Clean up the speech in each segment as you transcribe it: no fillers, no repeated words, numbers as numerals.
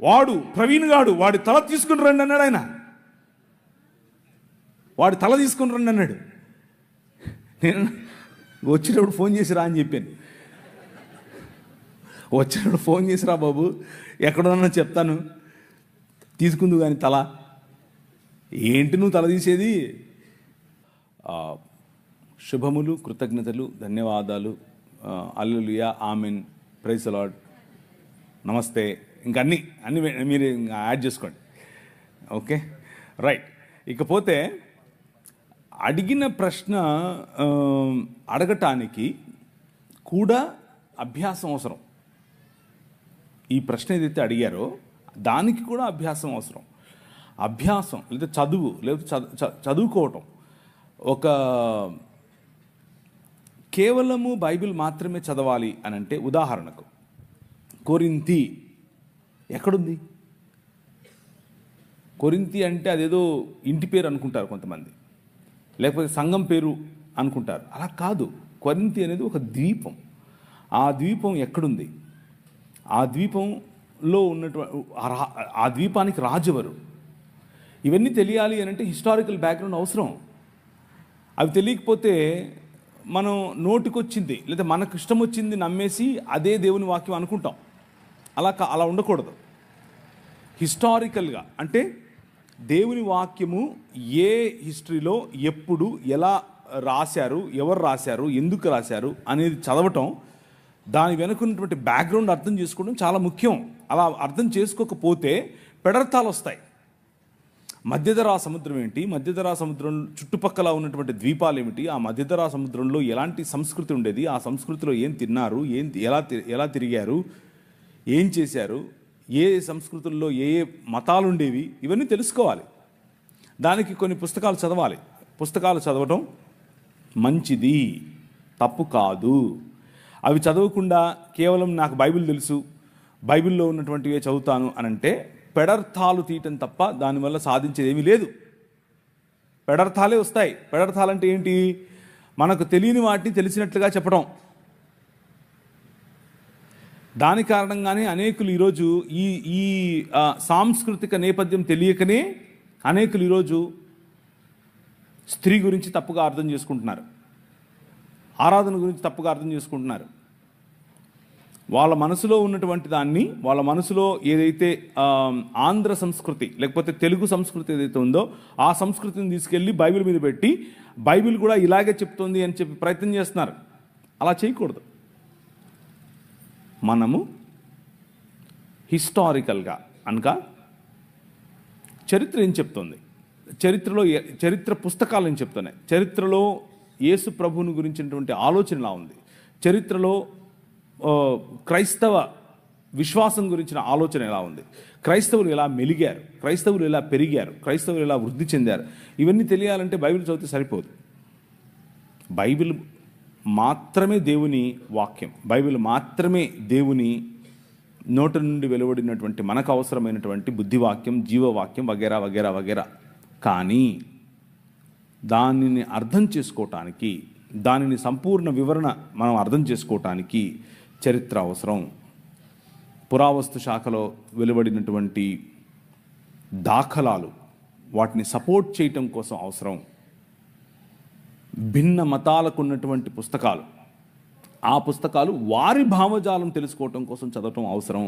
వాడు ప్రవీణ్ గాడు వాడి తల తీసుకుని రండి అన్నాడు ఆయన. వాడి తల తీసుకుని రండి అన్నాడు. నేను వచ్చేటప్పుడు ఫోన్ చేసిరా అని చెప్పాను. వచ్చేటప్పుడు ఫోన్ చేసిరా బాబు, ఎక్కడున్నా చెప్తాను, తీసుకుందు కానీ తల ఏంటి నువ్వు తల తీసేది. శుభములు, కృతజ్ఞతలు, ధన్యవాదాలు, హల్లెలూయా, ఆమెన్, ప్రైజ్ ది లార్డ్, నమస్తే, ఇంకా అన్నీ మీరు యాడ్ చేసుకోండి. Okay, right. ఇకపోతే అడిగిన ప్రశ్న అడగటానికి కూడా అభ్యాసం అవసరం. ఈ ప్రశ్న ఏదైతే అడిగారో దానికి కూడా అభ్యాసం అవసరం. అభ్యాసం లేదా చదువు లేకపోతే చదువుకోవటం. ఒక కేవలము బైబిల్ మాత్రమే చదవాలి అని అంటే, ఉదాహరణకు కొరింథీ ఎక్కడుంది? కొరింథీ అంటే అదేదో ఇంటి పేరు అనుకుంటారు కొంతమంది, లేకపోతే సంఘం పేరు అనుకుంటారు. అలా కాదు. కొరింథీ అనేది ఒక ద్వీపం. ఆ ద్వీపం ఎక్కడుంది? ఆ ద్వీపంలో ఉన్నటువంటి ఆ ద్వీపానికి రాజువరు? ఇవన్నీ తెలియాలి అని అంటే హిస్టారికల్ బ్యాక్గ్రౌండ్ అవసరం. అవి తెలియకపోతే మనం నోటికొచ్చింది లేదా మనకు ఇష్టం వచ్చింది నమ్మేసి అదే దేవుని వాక్యం అనుకుంటాం. అలా ఉండకూడదు. హిస్టారికల్గా అంటే దేవుని వాక్యము ఏ హిస్టరీలో ఎప్పుడు ఎలా రాశారు, ఎవరు రాశారు, ఎందుకు రాశారు అనేది చదవటం, దాని వెనుకున్నటువంటి బ్యాక్గ్రౌండ్ అర్థం చేసుకోవడం చాలా ముఖ్యం. అలా అర్థం చేసుకోకపోతే పెడర్థాలు వస్తాయి. మధ్యధరా సముద్రం ఏంటి, మధ్యధరా సముద్రం చుట్టుపక్కల ఉన్నటువంటి ద్వీపాలు ఏమిటి, ఆ మధ్యధరా సముద్రంలో ఎలాంటి సంస్కృతి ఉండేది, ఆ సంస్కృతిలో ఏం తిన్నారు, ఎలా తిరిగారు, ఏం చేశారు, ఏ సంస్కృతుల్లో ఏ మతాలు ఉండేవి, ఇవన్నీ తెలుసుకోవాలి. దానికి కొన్ని పుస్తకాలు చదవాలి. పుస్తకాలు చదవటం మంచిది, తప్పు కాదు. అవి చదవకుండా కేవలం నాకు బైబిల్ తెలుసు, బైబిల్లో ఉన్నటువంటివే చదువుతాను అని అంటే పెడర్థాలు తీయటం తప్ప దానివల్ల సాధించేది ఏమీ లేదు. పెడర్థాలే వస్తాయి. పెడర్థాలంటే ఏంటి? మనకు తెలియని వాటిని తెలిసినట్లుగా చెప్పడం. దాని కారణంగానే అనేకులు ఈరోజు ఈ సాంస్కృతిక నేపథ్యం తెలియకనే అనేకులు ఈరోజు స్త్రీ గురించి తప్పుగా అర్థం చేసుకుంటున్నారు, ఆరాధన గురించి తప్పుగా అర్థం చేసుకుంటున్నారు. వాళ్ళ మనసులో ఉన్నటువంటి దాన్ని, వాళ్ళ మనసులో ఏదైతే ఆంధ్ర సంస్కృతి లేకపోతే తెలుగు సంస్కృతి ఏదైతే ఉందో ఆ సంస్కృతిని తీసుకెళ్ళి బైబిల్ మీద పెట్టి బైబిల్ కూడా ఇలాగే చెప్తుంది అని చెప్పి ప్రయత్నం చేస్తున్నారు. అలా చేయకూడదు. మనము హిస్టారికల్గా అనగా చరిత్ర ఏం చెప్తుంది, చరిత్ర పుస్తకాలు ఏం చెప్తున్నాయి, చరిత్రలో యేసు ప్రభువుని గురించినటువంటి ఆలోచన ఎలా ఉంది, చరిత్రలో క్రైస్తవ విశ్వాసం గురించిన ఆలోచన ఎలా ఉంది, క్రైస్తవులు ఎలా మెలిగారు, క్రైస్తవులు ఎలా పెరిగారు, క్రైస్తవులు ఎలా వృద్ధి చెందారు, ఇవన్నీ తెలియాలంటే బైబిల్ చదివితే సరిపోదు. బైబిల్ మాత్రమే దేవుని వాక్యం, బైబిల్ మాత్రమే దేవుని నోటి నుండి వెలువడినటువంటి మనకు అవసరమైనటువంటి బుద్ధివాక్యం, జీవవాక్యం వగేరా వగేరా వగేరా. కానీ దానిని అర్థం చేసుకోవటానికి, దానిని సంపూర్ణ వివరణ మనం అర్థం చేసుకోవటానికి చరిత్ర అవసరం. పురావస్తు శాఖలో వెలువడినటువంటి దాఖలాలు వాటిని సపోర్ట్ చేయటం కోసం అవసరం. భిన్న మతాలకు ఉన్నటువంటి పుస్తకాలు, ఆ పుస్తకాలు వారి భావజాలం తెలుసుకోవటం కోసం చదవటం అవసరం.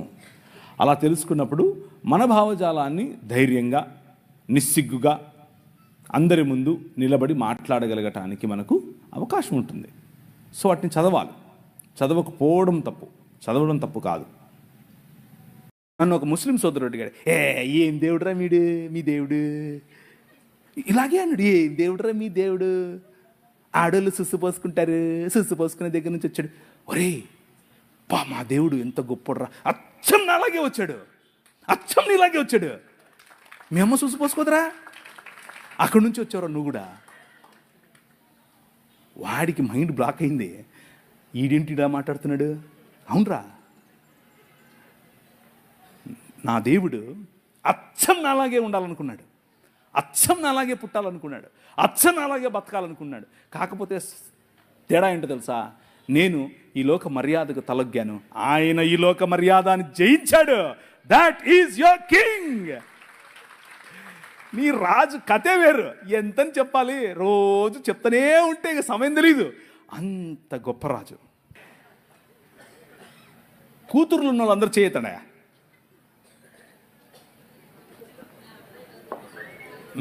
అలా తెలుసుకున్నప్పుడు మన భావజాలాన్ని ధైర్యంగా, నిస్సిగ్గుగా అందరి ముందు నిలబడి మాట్లాడగలగటానికి మనకు అవకాశం ఉంటుంది. సో వాటిని చదవాలి. చదవకపోవడం తప్పు, చదవడం తప్పు కాదు. నన్ను ఒక ముస్లిం సోదరుడు అడిగాడు, ఏం దేవుడురా మీ దేవుడు, ఇలాగే అన్నాడు. ఏం దేవుడురా మీ దేవుడు, ఆడోళ్ళు సుస్సు పోసుకుంటారు, సుస్సు పోసుకునే దగ్గర నుంచి వచ్చాడు. ఒరే మా దేవుడు ఎంత గొప్పడురా, అచ్చం నాలాగే వచ్చాడు, అచ్చం నీలాగే వచ్చాడు. మీ అమ్మ సుస్సు పోసుకోదరా, అక్కడి నుంచి వచ్చావురా నువ్వు కూడా. వాడికి మైండ్ బ్లాక్ అయింది. ఈడేంటి ఇలా మాట్లాడుతున్నాడు, అవునరా నా దేవుడు అచ్చం నాలాగే ఉండాలనుకున్నాడు, అచ్చం నాలాగే పుట్టాలనుకున్నాడు, అచ్చం నాలాగే బతకాలనుకున్నాడు. కాకపోతే తేడా ఏంటో తెలుసా, నేను ఈ లోక మర్యాదకు తలొగ్గాను, ఆయన ఈ లోక మర్యాదని జయించాడు. That is your king. నీ రాజు కథే వేరు. ఎంతని చెప్పాలి, రోజు చెప్తానే ఉంటే ఇక సమయం తెలీదు. అంత గొప్ప రాజు. కూతుర్లు ఉన్న వాళ్ళందరూ చేయతాడా?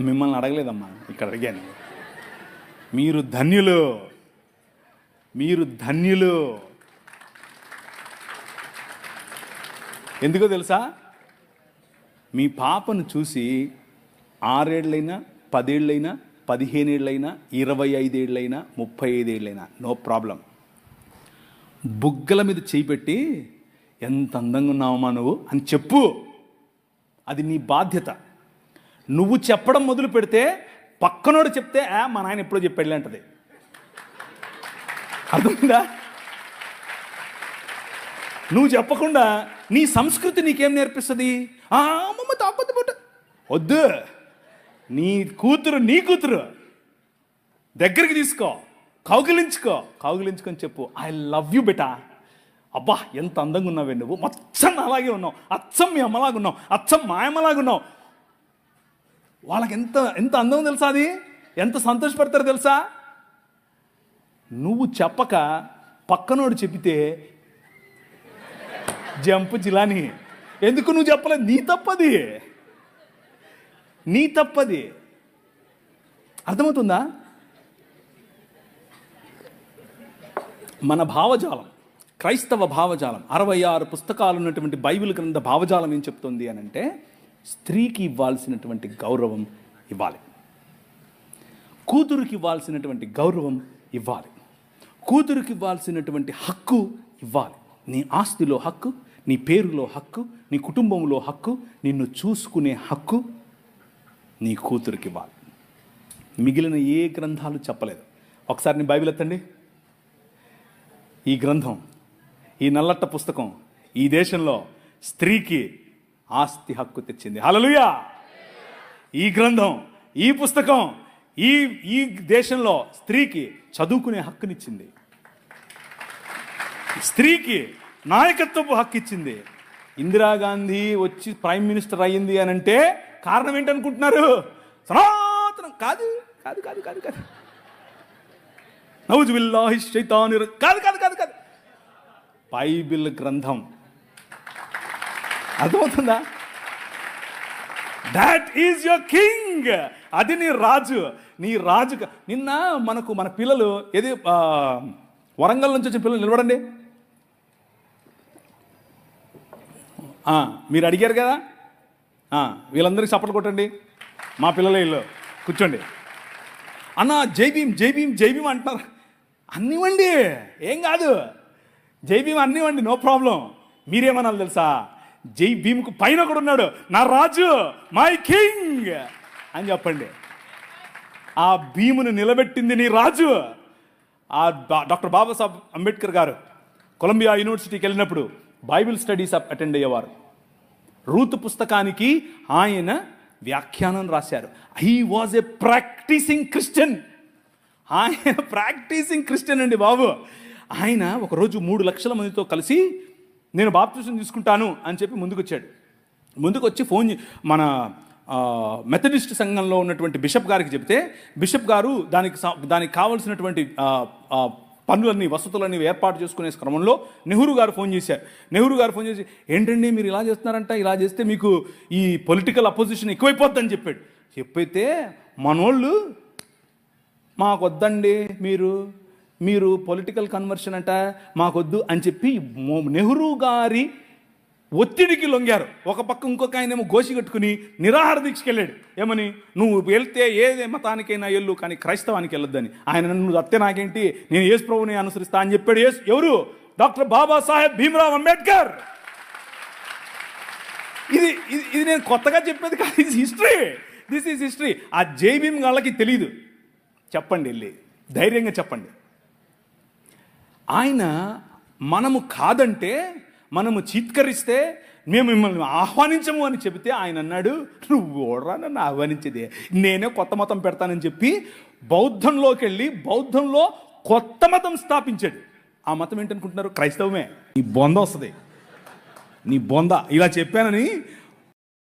మిమ్మల్ని అడగలేదమ్మా, ఇక్కడ అడిగాను. మీరు ధన్యులు, మీరు ధన్యులు. ఎందుకో తెలుసా? మీ పాపను చూసి 6 ఏళ్ళైనా 10 ఏళ్ళైనా 15 ఏళ్ళైనా 25 ఏళ్ళైనా 35 ఏళ్ళైనా నో ప్రాబ్లం. బుగ్గల మీద చేయి పెట్టి ఎంత అందంగా ఉన్నావమ్మా నువ్వు అని చెప్పు. అది నీ బాధ్యత. నువ్వు చెప్పడం మొదలు పెడితే పక్కనోడు చెప్తే మా నాయన ఎప్పుడో చెప్పాడులే అంటది. అర్థమైందా? నువ్వు చెప్పకుండా నీ సంస్కృతి నీకేం నేర్పిస్తుంది? అమ్మమ్మ తాపత్తి పుట్ట వద్దు. నీ కూతురు దగ్గరికి తీసుకో, కౌగిలించుకొని చెప్పు, ఐ లవ్ యూ బెటా. అబ్బా ఎంత అందంగా ఉన్నావే నువ్వు, మొత్తం అలాగే ఉన్నావు, అచ్చం మీ అమ్మలాగా ఉన్నావు, అచ్చం మా అమ్మలాగా ఉన్నావు. వాళ్ళకి ఎంత ఎంత అందం తెలుసా? అది ఎంత సంతోషపడతారో తెలుసా? నువ్వు చెప్పక పక్కనోడు చెప్పితే జంపు జిలాని. ఎందుకు నువ్వు చెప్పలేదు? నీ తప్పది. అర్థమవుతుందా? మన భావజాలం, క్రైస్తవ భావజాలం, 66 పుస్తకాలు ఉన్నటువంటి బైబిల్ గ్రంథ భావజాలం ఏం చెప్తుంది అని అంటే, స్త్రీకి ఇవ్వాల్సినటువంటి గౌరవం ఇవ్వాలి, కూతురికి ఇవ్వాల్సినటువంటి గౌరవం ఇవ్వాలి, కూతురికి ఇవ్వాల్సినటువంటి హక్కు ఇవ్వాలి. నీ ఆస్తిలో హక్కు, నీ పేరులో హక్కు, నీ కుటుంబంలో హక్కు, నిన్ను చూసుకునే హక్కు నీ కూతురికి ఇవ్వాలి. మిగిలిన ఏ గ్రంథాలు చెప్పలేదు. ఒకసారి నీ బైబిల్ ఎత్తండి. ఈ గ్రంథం, ఈ నల్లట్ట పుస్తకం ఈ దేశంలో స్త్రీకి ఆస్తి హక్కు తెచ్చింది. హల్లెలూయా! ఈ గ్రంథం, ఈ పుస్తకం ఈ దేశంలో స్త్రీకి చదువుకునే హక్కునిచ్చింది, స్త్రీకి నాయకత్వపు హక్కు ఇచ్చింది. ఇందిరాగాంధీ వచ్చి ప్రైమ్ మినిస్టర్ అయ్యింది అని అంటే కారణం ఏంటనుకుంటున్నారు? సనాతనం కాదు కాదు కాదు కాదు కాదు నౌజుబిల్లాహి శైతాని కాదు కాదు కాదు కాదు బైబిల్ గ్రంథం. అర్థమవుతుందా? That is your king. అది నీ రాజు. నిన్న మన పిల్లలు ఏది వరంగల్ నుంచి వచ్చిన పిల్లలు నిలబడండి. మీరు అడిగారు కదా, వీళ్ళందరికీ చప్పట్లు కొట్టండి. మా పిల్లలే ఇల్లు కూర్చోండి. అన్న జై భీమ్ జై భీమ్ జై భీమ్ అంటున్నారు. అన్నివ్వండి, ఏం కాదు. జై భీమ్ అన్నివ్వండి, నో ప్రాబ్లం. మీరేమనాలి తెలుసా? జై భీమ్కు పైన కూడా ఉన్నాడు నా రాజు, మై కింగ్ అని చెప్పండి. ఆ భీమును నిలబెట్టింది నీ రాజు. డాక్టర్ బాబాసాహెబ్ అంబేద్కర్ గారు కొలంబియా యూనివర్సిటీకి వెళ్ళినప్పుడు బైబిల్ స్టడీస్ అటెండ్ అయ్యేవారు. రూతు పుస్తకానికి ఆయన వ్యాఖ్యానం రాశారు. He was a practising Christian. ఆయన ప్రాక్టీసింగ్ క్రిస్టియన్ అండి బాబు. ఆయన ఒకరోజు 3 లక్షల మందితో కలిసి నేను బాప్టిజం తీసుకుంటాను అని చెప్పి ముందుకు వచ్చి మన మెథడిస్ట్ సంఘంలో ఉన్నటువంటి బిషప్ గారికి చెప్తే, బిషప్ గారు దానికి కావాల్సినటువంటి పనులన్నీ వసతులన్నీ ఏర్పాటు చేసుకునే క్రమంలో నెహ్రూ గారు ఫోన్ చేసి ఏంటండి మీరు ఇలా చేస్తున్నారంట, ఇలా చేస్తే మీకు ఈ పొలిటికల్ అపోజిషన్ ఎక్కువైపోద్దని చెప్పైతే మనోళ్ళు మాకొద్దండి, మీరు పొలిటికల్ కన్వర్షన్ అంట మాకొద్దు అని చెప్పి నెహ్రూ గారి ఒత్తిడికి లొంగారు. ఒక పక్క ఇంకొక ఆయనేమో గోసి కట్టుకుని నిరాహార దీక్షకి వెళ్ళాడు. ఏమని? నువ్వు వెళ్తే ఏ మతానికైనా వెళ్ళు, కానీ క్రైస్తవానికి వెళ్ళొద్దని. ఆయన నువ్వు అత్తే నాకేంటి, నేను యేసు ప్రభువుని అనుసరిస్తా అని చెప్పాడు. ఎవరు? డాక్టర్ బాబాసాహెబ్ భీమ్రావ్ అంబేద్కర్. ఇది నేను కొత్తగా చెప్పేది కాదు, ఇది హిస్టరీ. This is history. ఆ జై భీమ్ వాళ్ళకి తెలియదు. చెప్పండి, వెళ్ళి ధైర్యంగా చెప్పండి. ఆయన మనము కాదంటే, మనము చీత్కరిస్తే మేము మిమ్మల్ని ఆహ్వానించము అని చెబితే ఆయన అన్నాడు, నువ్వు ఓడరా నన్ను ఆహ్వానించేదే, నేనే కొత్త మతం పెడతానని చెప్పి బౌద్ధంలోకి వెళ్ళి బౌద్ధంలో కొత్త మతం స్థాపించాడు. ఆ మతం ఏంటనుకుంటున్నారు? క్రైస్తవమే. ఈ బొంద వస్తుంది. నీ బొంద ఇలా చెప్పానని